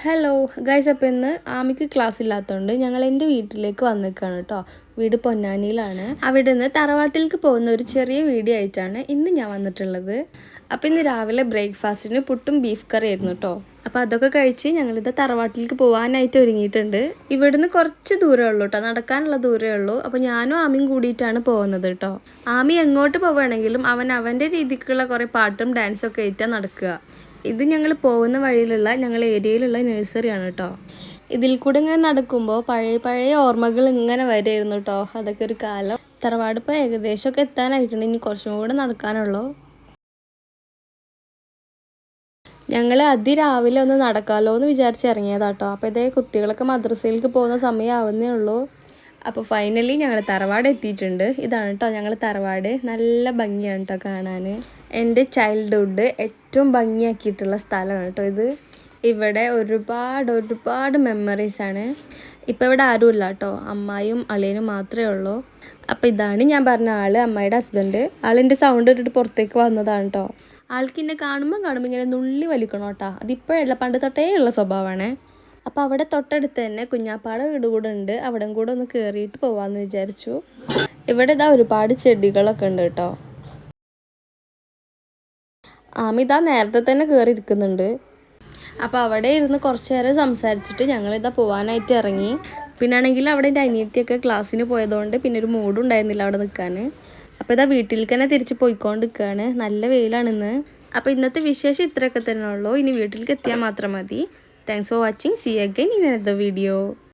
Hello guys, അപ്പോൾ ഇന്ന് ആമിക്ക് class ഇല്ലാത്തതുകൊണ്ട് ഞങ്ങൾ എൻ്റെ വീട്ടിലേക്ക് വന്നിരിക്കുകയാണ് കേട്ടോ. വീട് പൊന്നാനിയിലാണ്. അവിടെ നിന്ന് തറവാട്ടിലേക്ക് പോകുന്ന ഒരു ചെറിയ വീഡിയോ ആയിട്ടാണ് ഇന്ന് ഞാൻ വന്നിട്ടുള്ളത്. അപ്പോൾ ഇന്ന് രാവിലെ ബ്രേക്ക്ഫാസ്റ്റിന് പുട്ടും ബീഫ് കറി ആയിരുന്നു കേട്ടോ. അപ്പോൾ അതൊക്കെ കഴിച്ച് ഞങ്ങളിത് തറവാട്ടിലേക്ക് പോകാനായിട്ട് ഒരുങ്ങിയിട്ടുണ്ട്. ഇവിടുന്ന് കുറച്ച് ദൂരമേ ഉള്ളൂ കേട്ടോ, നടക്കാനുള്ള ദൂരമേ ഉള്ളൂ. അപ്പോൾ ഞാനും ആമിയും കൂടിയിട്ടാണ് പോകുന്നത് കേട്ടോ. ആമി എങ്ങോട്ട് പോവുകയാണെങ്കിലും അവൻ്റെ രീതിക്കുള്ള കുറേ പാട്ടും ഡാൻസും ഒക്കെ ആയിട്ടാണ് നടക്കുക. ഇത് ഞങ്ങൾ പോകുന്ന വഴിയിലുള്ള ഞങ്ങളുടെ ഏരിയയിലുള്ള നഴ്സറിയാണ് കേട്ടോ. ഇതിൽ കൂടെ ഇങ്ങനെ നടക്കുമ്പോൾ പഴയ ഓർമ്മകൾ ഇങ്ങനെ വരുമായിരുന്നു കേട്ടോ. അതൊക്കെ ഒരു കാലം. തറവാട് ഇപ്പോൾ ഏകദേശമൊക്കെ എത്താനായിട്ടുണ്ട്, ഇനി കുറച്ചും കൂടെ നടക്കാനുള്ളൂ. ഞങ്ങൾ അതിരാവിലെ ഒന്ന് നടക്കാമല്ലോ എന്ന് വിചാരിച്ച് ഇറങ്ങിയതാട്ടോ. അപ്പോൾ ഇതേ കുട്ടികളൊക്കെ മദ്രസയിലേക്ക് പോകുന്ന സമയമാവുന്നേ ഉള്ളൂ. അപ്പോൾ ഫൈനലി ഞങ്ങൾ തറവാട് എത്തിയിട്ടുണ്ട്. ഇതാണ് കേട്ടോ ഞങ്ങൾ തറവാട്. നല്ല ഭംഗിയാണ് കേട്ടോ കാണാൻ. എൻ്റെ ചൈൽഡ്ഹുഡ് ഏറ്റവും ഭംഗിയാക്കിയിട്ടുള്ള സ്ഥലമാണ് കേട്ടോ ഇത്. ഇവിടെ ഒരുപാട് മെമ്മറീസാണ്. ഇപ്പോൾ ഇവിടെ ആരുമില്ല കേട്ടോ, അമ്മായിയും അളിയനും മാത്രമേ ഉള്ളൂ. അപ്പോൾ ഇതാണ് ഞാൻ പറഞ്ഞ ആൾ, അമ്മായിയുടെ ഹസ്ബൻഡ്. ആളിൻ്റെ സൗണ്ട് ഇട്ടിട്ട് പുറത്തേക്ക് വന്നതാണ് കേട്ടോ. ആൾക്ക് എന്നെ കാണുമ്പോൾ ഇങ്ങനെ നുള്ളി വലിക്കണം കേട്ടോ. അതിപ്പോഴല്ല, പണ്ട് തൊട്ടേ ഉള്ള സ്വഭാവമാണ്. അപ്പോൾ അവിടെ തൊട്ടടുത്ത് തന്നെ കുഞ്ഞാപ്പാടെ വീട് കൂടെ ഉണ്ട്. അവിടെ കൂടെ ഒന്ന് കയറിയിട്ട് പോവാമെന്ന് വിചാരിച്ചു. ഇവിടെ ഇതാ ഒരുപാട് ചെടികളൊക്കെ ഉണ്ട് കേട്ടോ. ആമിതാ നേരത്തെ തന്നെ കയറി ഇരിക്കുന്നുണ്ട്. അപ്പോൾ അവിടെ ഇരുന്ന് കുറച്ച് നേരം സംസാരിച്ചിട്ട് ഞങ്ങളിതാ പോകാനായിട്ട് ഇറങ്ങി. പിന്നെ ആണെങ്കിൽ അവിടെ എൻ്റെ അനിയത്തിയൊക്കെ ക്ലാസ്സിന് പോയതുകൊണ്ട് പിന്നെ ഒരു മൂഡും ഉണ്ടായിരുന്നില്ല അവിടെ നിൽക്കാൻ. അപ്പോൾ ഇതാ വീട്ടിലേക്ക് തന്നെ തിരിച്ച് പോയിക്കൊണ്ടിരിക്കുകയാണ്. നല്ല വെയിലാണ് ഇന്ന്. അപ്പോൾ ഇന്നത്തെ വിശേഷം ഇത്രയൊക്കെ തന്നെ ഉള്ളൂ. ഇനി വീട്ടിലേക്ക് എത്തിയാൽ മാത്രം മതി. Thanks for watching. See you again in another video.